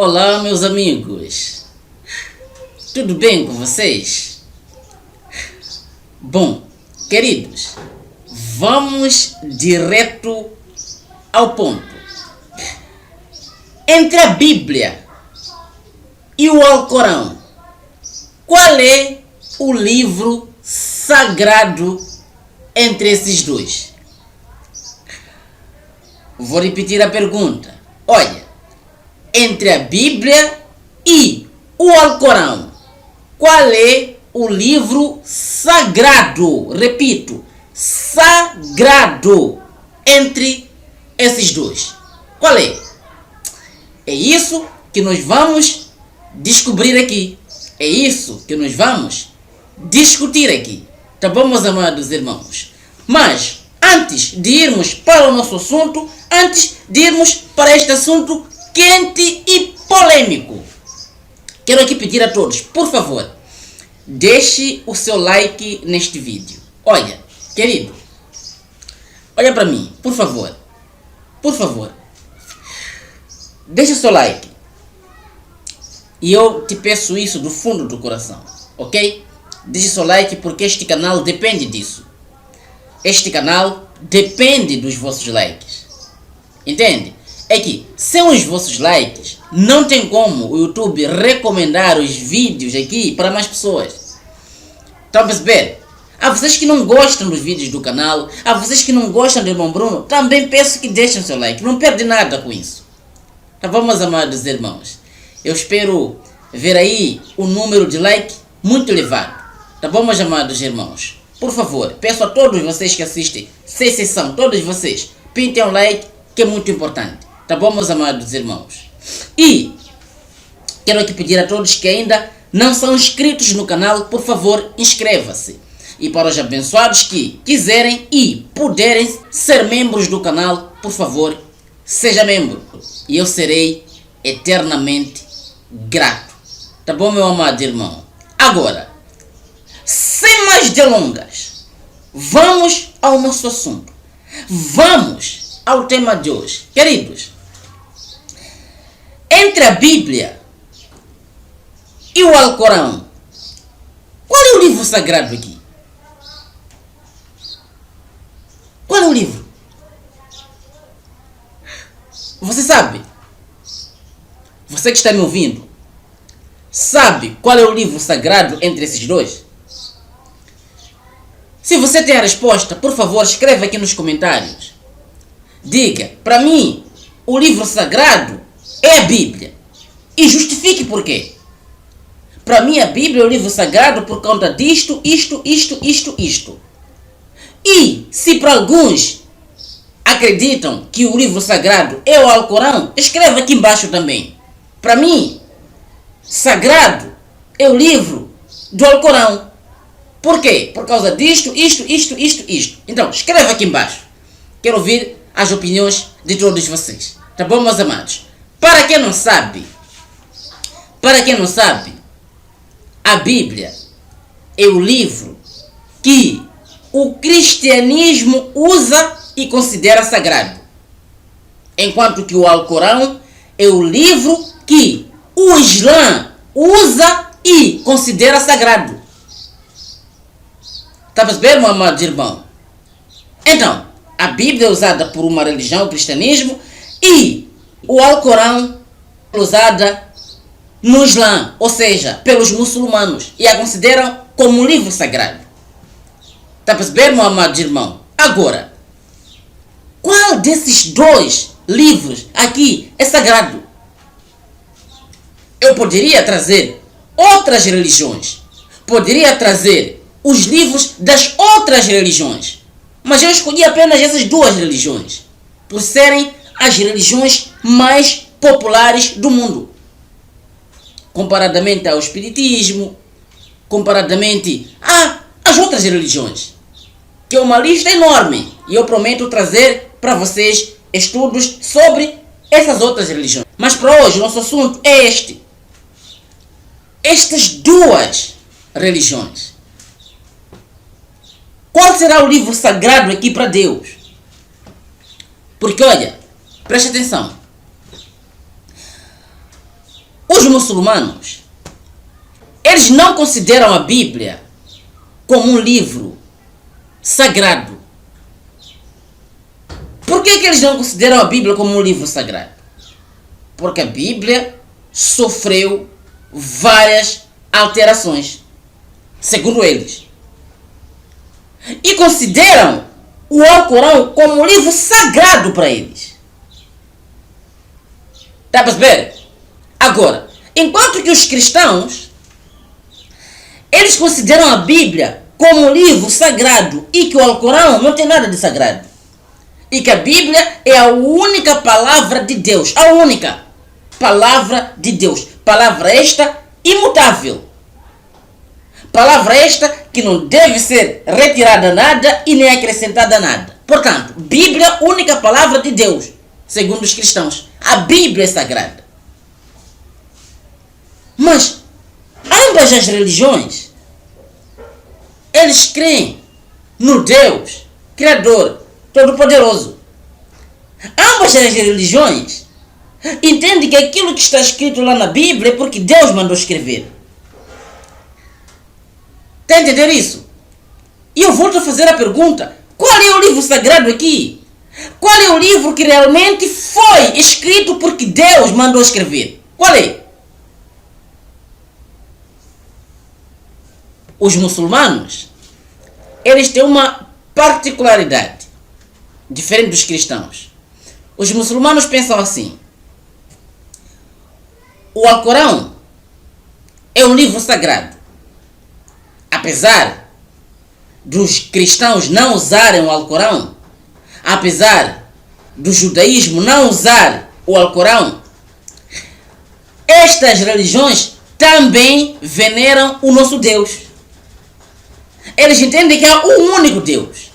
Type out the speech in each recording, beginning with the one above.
Olá, meus amigos. Tudo bem com vocês? Bom, queridos, vamos direto ao ponto. Entre a Bíblia e o Alcorão, qual é o livro sagrado entre esses dois? Vou repetir a pergunta. Olha, entre a Bíblia e o Alcorão, qual é o livro sagrado? Repito, sagrado entre esses dois. Qual é? É isso que nós vamos descobrir aqui. É isso que nós vamos discutir aqui. Tá bom, meus amados irmãos? Mas, antes de irmos para o nosso assunto, antes de irmos para este assunto quente e polêmico, quero aqui pedir a todos, por favor, deixe o seu like neste vídeo. Olha, querido, olha para mim, por favor. Por favor, deixe o seu like. E eu te peço isso do fundo do coração, ok? Deixe o seu like porque este canal depende disso. Este canal depende dos vossos likes. Entende? É que sem os vossos likes, não tem como o YouTube recomendar os vídeos aqui para mais pessoas. Estão a perceber? A vocês que não gostam dos vídeos do canal, a vocês que não gostam do irmão Bruno, também peço que deixem o seu like. Não perde nada com isso. Tá bom, meus amados irmãos? Eu espero ver aí o número de like muito elevado. Tá bom, meus amados irmãos? Por favor, peço a todos vocês que assistem, sem exceção, todos vocês, pintem um like, que é muito importante. Tá bom, meus amados irmãos? E quero aqui pedir a todos que ainda não são inscritos no canal, por favor, inscreva-se. E para os abençoados que quiserem e puderem ser membros do canal, por favor, seja membro. E eu serei eternamente grato. Tá bom, meu amado irmão? Agora, sem mais delongas, vamos ao nosso assunto. Vamos ao tema de hoje. Queridos, entre a Bíblia e o Alcorão, qual é o livro sagrado aqui? Qual é o livro? Você sabe? Você que está me ouvindo, sabe qual é o livro sagrado entre esses dois? Se você tem a resposta, por favor, escreva aqui nos comentários. Diga, para mim, o livro sagrado é a Bíblia. E justifique por quê. Para mim, a Bíblia é o livro sagrado por conta disto, isto. E se para alguns acreditam que o livro sagrado é o Alcorão, escreva aqui embaixo também. Para mim, sagrado é o livro do Alcorão. Por quê? Por causa disto, isto. Então, escreva aqui embaixo. Quero ouvir as opiniões de todos vocês. Tá bom, meus amados? Para quem não sabe, a Bíblia é o livro que o cristianismo usa e considera sagrado. Enquanto que o Alcorão é o livro que o Islã usa e considera sagrado. Está a perceber, meu amado irmão? Então, a Bíblia é usada por uma religião, o cristianismo, e o Alcorão é usada no Islã, ou seja, pelos muçulmanos, e a consideram como um livro sagrado. Está a perceber, meu amado irmão? Agora, qual desses dois livros aqui é sagrado? Eu poderia trazer outras religiões, poderia trazer os livros das outras religiões, mas eu escolhi apenas essas duas religiões, por serem as religiões mais populares do mundo, comparadamente ao espiritismo, comparadamente às outras religiões, que é uma lista enorme, e eu prometo trazer para vocês estudos sobre essas outras religiões. Mas para hoje, nosso assunto é este. Estas duas religiões. Qual será o livro sagrado aqui para Deus? Porque olha, preste atenção. muçulmanos, eles não consideram a Bíblia como um livro sagrado. Por que eles não consideram a Bíblia como um livro sagrado? Porque a Bíblia sofreu várias alterações, segundo eles. E consideram o Alcorão como um livro sagrado para eles. Está a perceber? Agora, enquanto que os cristãos, eles consideram a Bíblia como um livro sagrado e que o Alcorão não tem nada de sagrado. E que a Bíblia é a única palavra de Deus. A única palavra de Deus. Palavra esta imutável. Palavra esta que não deve ser retirada nada e nem acrescentada nada. Portanto, Bíblia, única palavra de Deus, segundo os cristãos. A Bíblia é sagrada. Mas ambas as religiões, eles creem no Deus Criador Todo-Poderoso. Ambas as religiões entendem que aquilo que está escrito lá na Bíblia é porque Deus mandou escrever. Está a entender isso? E eu volto a fazer a pergunta: qual é o livro sagrado aqui? Qual é o livro que realmente foi escrito porque Deus mandou escrever? Qual é? Os muçulmanos, eles têm uma particularidade diferente dos cristãos. Os muçulmanos pensam assim: o Alcorão é um livro sagrado. Apesar dos cristãos não usarem o Alcorão, apesar do judaísmo não usar o Alcorão, estas religiões também veneram o nosso Deus. Eles entendem que há um único Deus.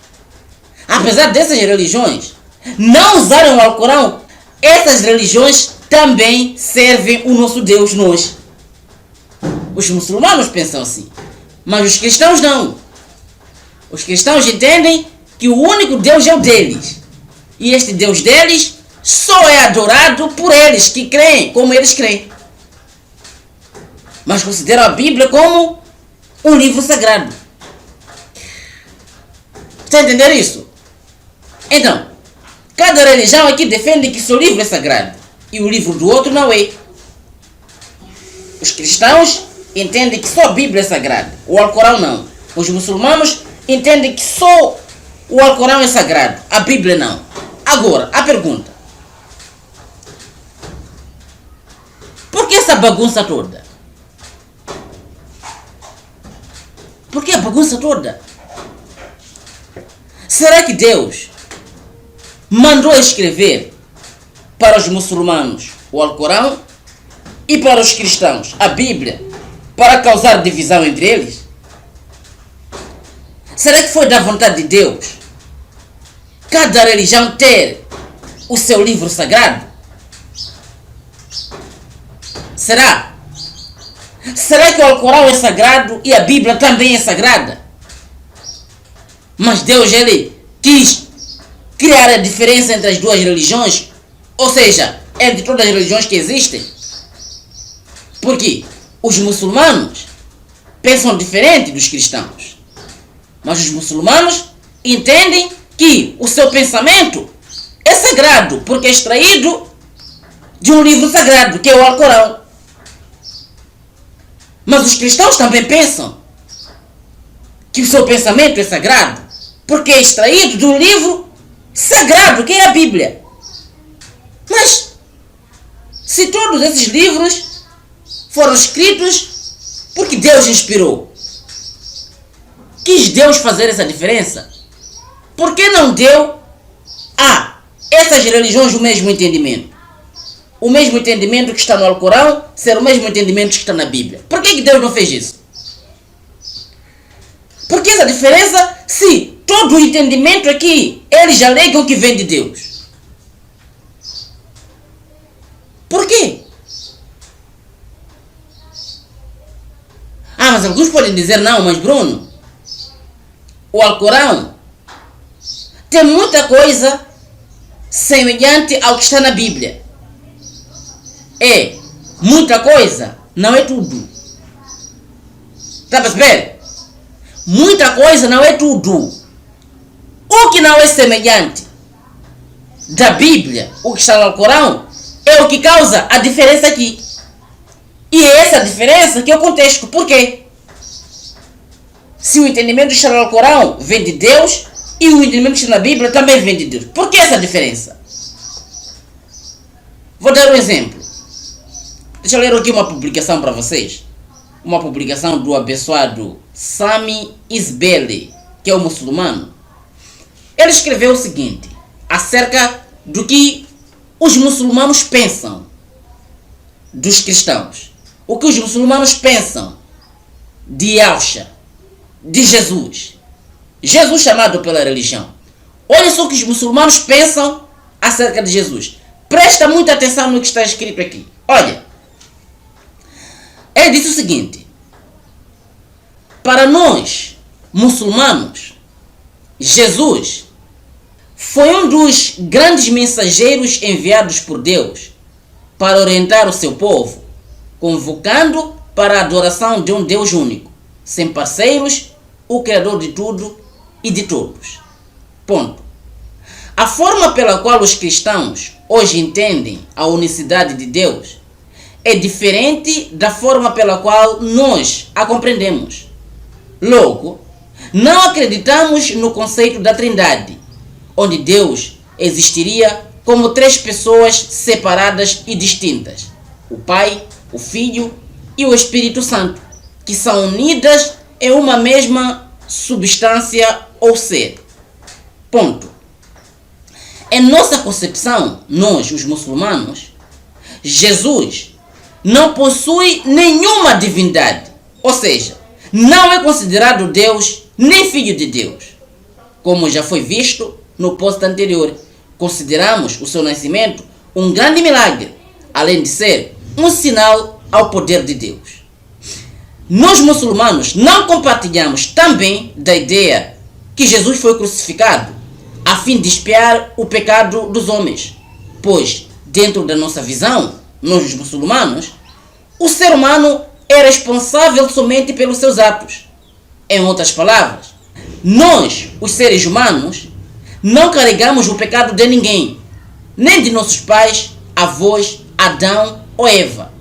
Apesar dessas religiões não usarem o Alcorão, essas religiões também servem o nosso Deus nós. Os muçulmanos pensam assim, mas os cristãos não. Os cristãos entendem que o único Deus é o deles. E este Deus deles só é adorado por eles que creem como eles creem. Mas consideram a Bíblia como um livro sagrado. Está a entender isso? Então, cada religião aqui defende que seu livro é sagrado e o livro do outro não é. Os cristãos entendem que só a Bíblia é sagrada, o Alcorão não. Os muçulmanos entendem que só o Alcorão é sagrado, a Bíblia não. Agora, a pergunta: por que essa bagunça toda? Por que a bagunça toda? Será que Deus mandou escrever para os muçulmanos o Alcorão e para os cristãos a Bíblia para causar divisão entre eles? Será que foi da vontade de Deus cada religião ter o seu livro sagrado? Será? Será que o Alcorão é sagrado e a Bíblia também é sagrada? Mas Deus, ele quis criar a diferença entre as duas religiões, ou seja, entre todas as religiões que existem. Porque os muçulmanos pensam diferente dos cristãos. Mas os muçulmanos entendem que o seu pensamento é sagrado, porque é extraído de um livro sagrado, que é o Alcorão. Mas os cristãos também pensam que o seu pensamento é sagrado, porque é extraído de um livro sagrado, que é a Bíblia. Mas, se todos esses livros foram escritos porque Deus inspirou, quis Deus fazer essa diferença? Por que não deu a essas religiões o mesmo entendimento? O mesmo entendimento que está no Alcorão ser o mesmo entendimento que está na Bíblia. Por que Deus não fez isso? Por que essa diferença se todo o entendimento aqui eles alegam que vem de Deus? Por quê? Mas alguns podem dizer: não, mas Bruno, o Alcorão tem muita coisa semelhante ao que está na Bíblia. Muita coisa não é tudo. Está a perceber? Muita coisa não é tudo. O que não é semelhante da Bíblia, o que está no Alcorão, é o que causa a diferença aqui. E é essa diferença que é o contexto. Por quê? Se o entendimento que está no Alcorão vem de Deus e o entendimento que está na Bíblia também vem de Deus. Por que essa diferença? Vou dar um exemplo. Deixa eu ler aqui uma publicação para vocês. Uma publicação do abençoado Sami Isbeli, que é um muçulmano. Ele escreveu o seguinte, acerca do que os muçulmanos pensam dos cristãos. O que os muçulmanos pensam de Yahshua, de Jesus. Jesus chamado pela religião. Olha só o que os muçulmanos pensam acerca de Jesus. Presta muita atenção no que está escrito aqui. Olha, ele disse o seguinte: para nós, muçulmanos, Jesus foi um dos grandes mensageiros enviados por Deus para orientar o seu povo, convocando para a adoração de um Deus único, sem parceiros, o Criador de tudo e de todos. Ponto. A forma pela qual os cristãos hoje entendem a unicidade de Deus é diferente da forma pela qual nós a compreendemos. Logo, não acreditamos no conceito da Trindade, onde Deus existiria como três pessoas separadas e distintas: o Pai, o Filho e o Espírito Santo, que são unidas em uma mesma substância ou ser. Ponto. Em nossa concepção, nós, os muçulmanos, Jesus não possui nenhuma divindade, ou seja, não é considerado Deus nem Filho de Deus. Como já foi visto no post anterior, consideramos o seu nascimento um grande milagre, além de ser um sinal ao poder de Deus. Nós muçulmanos não compartilhamos também da ideia que Jesus foi crucificado a fim de expiar o pecado dos homens, pois, dentro da nossa visão, nós os muçulmanos, o ser humano é responsável somente pelos seus atos. Em outras palavras, nós, os seres humanos, não carregamos o pecado de ninguém, nem de nossos pais, avós, Adão ou Eva.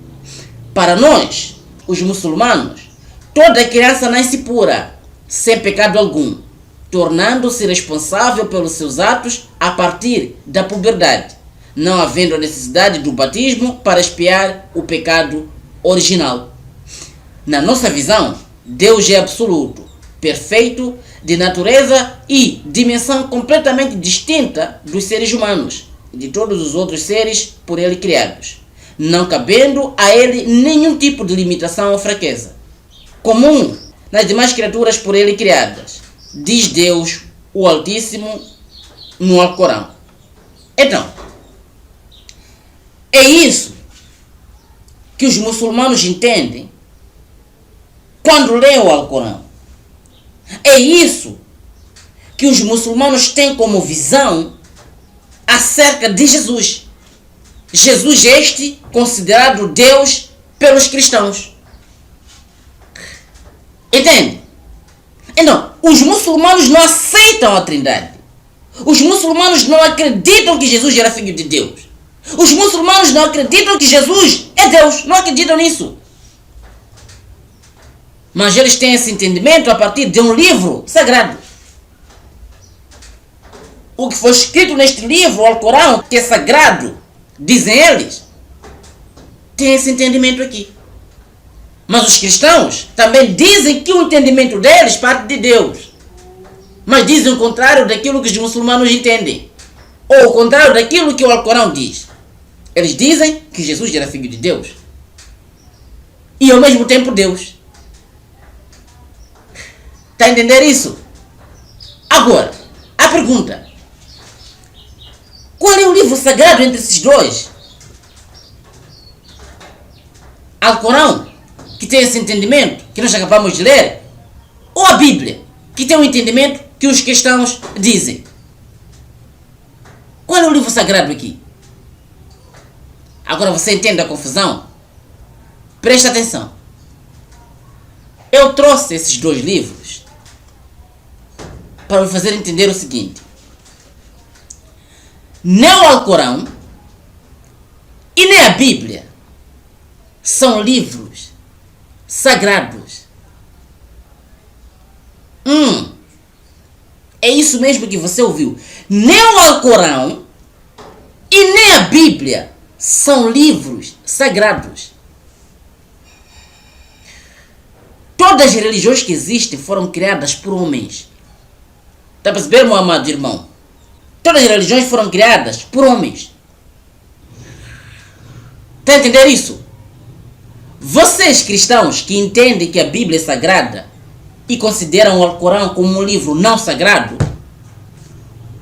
Para nós, os muçulmanos, toda criança nasce pura, sem pecado algum, tornando-se responsável pelos seus atos a partir da puberdade, não havendo a necessidade do batismo para expiar o pecado original. Na nossa visão, Deus é absoluto, perfeito, de natureza e dimensão completamente distinta dos seres humanos e de todos os outros seres por ele criados, não cabendo a ele nenhum tipo de limitação ou fraqueza, comum nas demais criaturas por ele criadas, diz Deus, o Altíssimo, no Alcorão. Então, é isso que os muçulmanos entendem quando leem o Alcorão. É isso que os muçulmanos têm como visão acerca de Jesus. Jesus este considerado Deus pelos cristãos. Entende? Então, os muçulmanos não aceitam a Trindade. Os muçulmanos não acreditam que Jesus era filho de Deus. Os muçulmanos não acreditam que Jesus é Deus. Não acreditam nisso. Mas eles têm esse entendimento a partir de um livro sagrado. O que foi escrito neste livro, o Alcorão, que é sagrado, dizem eles, tem esse entendimento aqui. Mas os cristãos também dizem que o entendimento deles parte de Deus. Mas dizem o contrário daquilo que os muçulmanos entendem. Ou o contrário daquilo que o Alcorão diz. Eles dizem que Jesus era filho de Deus. E ao mesmo tempo Deus. Está a entender isso? Agora, a pergunta: qual é o livro sagrado entre esses dois? Alcorão, que tem esse entendimento que nós acabamos de ler, ou a Bíblia, que tem o entendimento que os cristãos dizem? Qual é o livro sagrado aqui? Agora você entende a confusão? Presta atenção. Eu trouxe esses dois livros para me fazer entender o seguinte. Nem o Alcorão e nem a Bíblia são livros sagrados. É isso mesmo que você ouviu. Nem o Alcorão e nem a Bíblia são livros sagrados. Todas as religiões que existem foram criadas por homens. Está a perceber, meu amado irmão? Todas as religiões foram criadas por homens. Está a entender isso? Vocês cristãos que entendem que a Bíblia é sagrada e consideram o Alcorão como um livro não sagrado,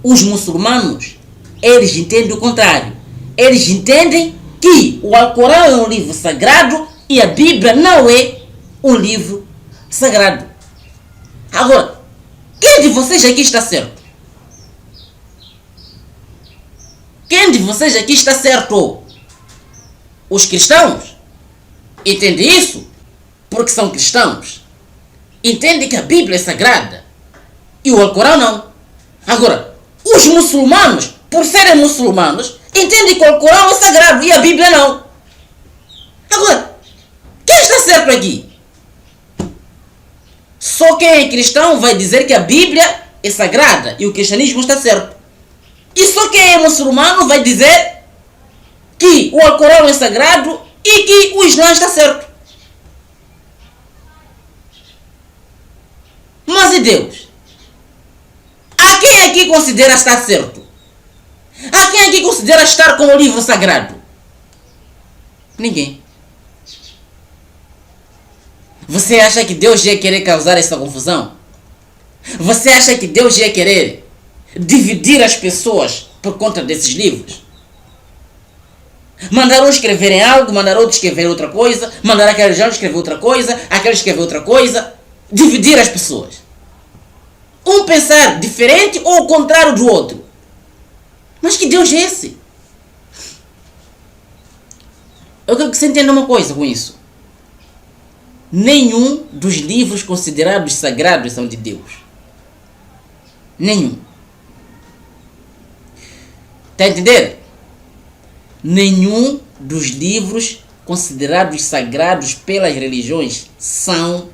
os muçulmanos, eles entendem o contrário. Eles entendem que o Alcorão é um livro sagrado e a Bíblia não é um livro sagrado. Agora, quem de vocês aqui está certo? Quem de vocês aqui está certo? Os cristãos entendem isso porque são cristãos. Entendem que a Bíblia é sagrada e o Alcorão não. Agora, os muçulmanos, por serem muçulmanos, entendem que o Alcorão é sagrado e a Bíblia não. Agora, quem está certo aqui? Só quem é cristão vai dizer que a Bíblia é sagrada e o cristianismo está certo. E só quem é muçulmano vai dizer que o Alcorão é sagrado e que o Islã está certo. Mas e Deus? A quem aqui considera estar certo? A quem aqui considera estar com o livro sagrado? Ninguém. Você acha que Deus ia querer causar essa confusão? Você acha que Deus ia querer dividir as pessoas por conta desses livros? Mandar uns escreverem algo, mandar outros escrever outra coisa, mandar aquela religião escrever outra coisa, aquele escrever outra coisa. Dividir as pessoas. Um pensar diferente ou o contrário do outro. Mas que Deus é esse? Eu quero que você entenda uma coisa com isso. Nenhum dos livros considerados sagrados são de Deus. Nenhum. Está a entender? Nenhum dos livros considerados sagrados pelas religiões são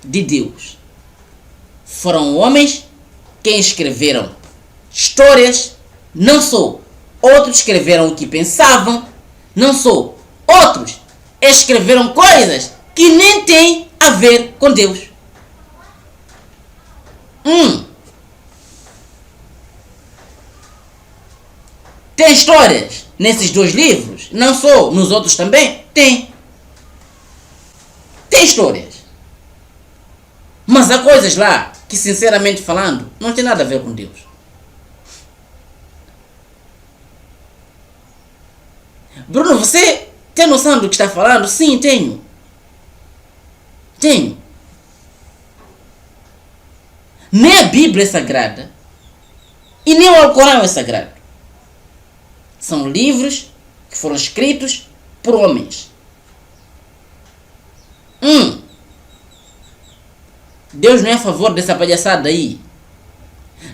de Deus. Foram homens quem escreveram histórias, não sou. Outros escreveram o que pensavam, não sou. Outros escreveram coisas que nem têm a ver com Deus. Tem histórias nesses dois livros? Não sou. Nos outros também? Tem. Tem histórias. Mas há coisas lá que, sinceramente falando, não tem nada a ver com Deus. Bruno, você tem noção do que está falando? Sim, tenho. Tenho. Nem a Bíblia é sagrada e nem o Alcorão é sagrado. São livros que foram escritos por homens. Deus não é a favor dessa palhaçada aí.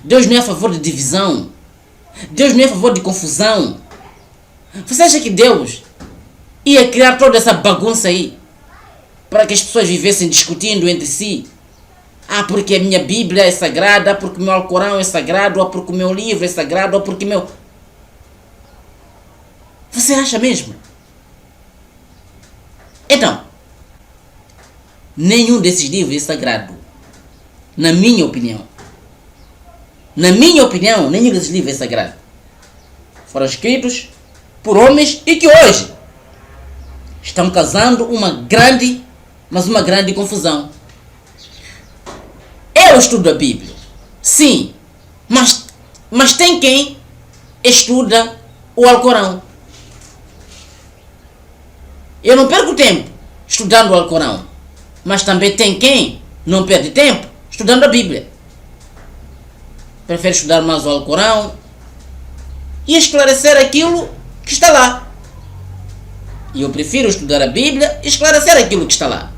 Deus não é a favor de divisão. Deus não é a favor de confusão. Você acha que Deus ia criar toda essa bagunça aí para que as pessoas vivessem discutindo entre si? Ah, porque a minha Bíblia é sagrada, porque o meu Alcorão é sagrado, ou porque o meu livro é sagrado, ou porque meu... Você acha mesmo? Então, nenhum desses livros é sagrado. Na minha opinião. Na minha opinião, nenhum desses livros é sagrado. Foram escritos por homens e que hoje estão causando uma grande confusão. Eu estudo a Bíblia. Sim. Mas tem quem estuda o Alcorão. Eu não perco tempo estudando o Alcorão. Mas também tem quem não perde tempo estudando a Bíblia. Prefere estudar mais o Alcorão e esclarecer aquilo que está lá. E eu prefiro estudar a Bíblia e esclarecer aquilo que está lá.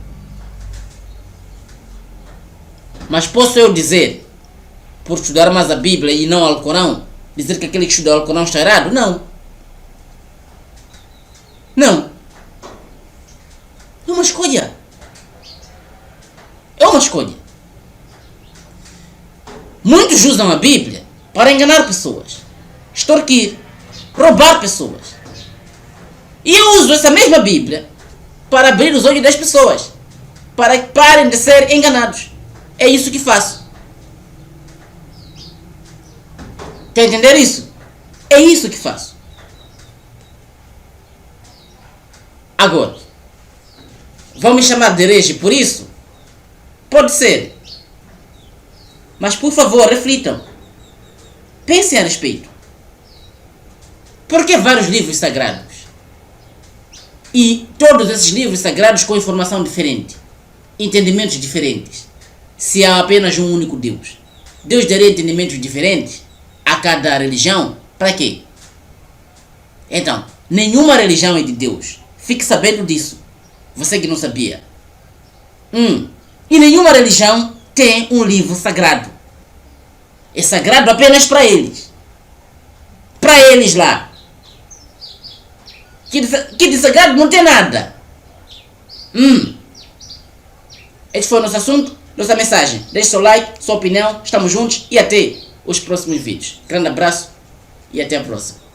Mas posso eu dizer, por estudar mais a Bíblia e não o Alcorão, dizer que aquele que estuda o Alcorão está errado? Não. Não. É uma escolha. É uma escolha. Muitos usam a Bíblia para enganar pessoas, extorquir, roubar pessoas. E eu uso essa mesma Bíblia para abrir os olhos das pessoas, para que parem de ser enganados. É isso que faço. Quer entender isso? É isso que faço. Agora, vão me chamar de herege por isso? Pode ser. Mas por favor, reflitam. Pensem a respeito. Por que vários livros sagrados? E todos esses livros sagrados com informação diferente, entendimentos diferentes. Se há apenas um único Deus, Deus daria entendimentos diferentes a cada religião? Para quê? Então, nenhuma religião é de Deus. Fique sabendo disso. Você que não sabia. E nenhuma religião tem um livro sagrado. É sagrado apenas para eles. Para eles lá. Que de sagrado não tem nada. Este foi o nosso assunto, nossa mensagem. Deixe seu like, sua opinião. Estamos juntos e até os próximos vídeos. Grande abraço e até a próxima.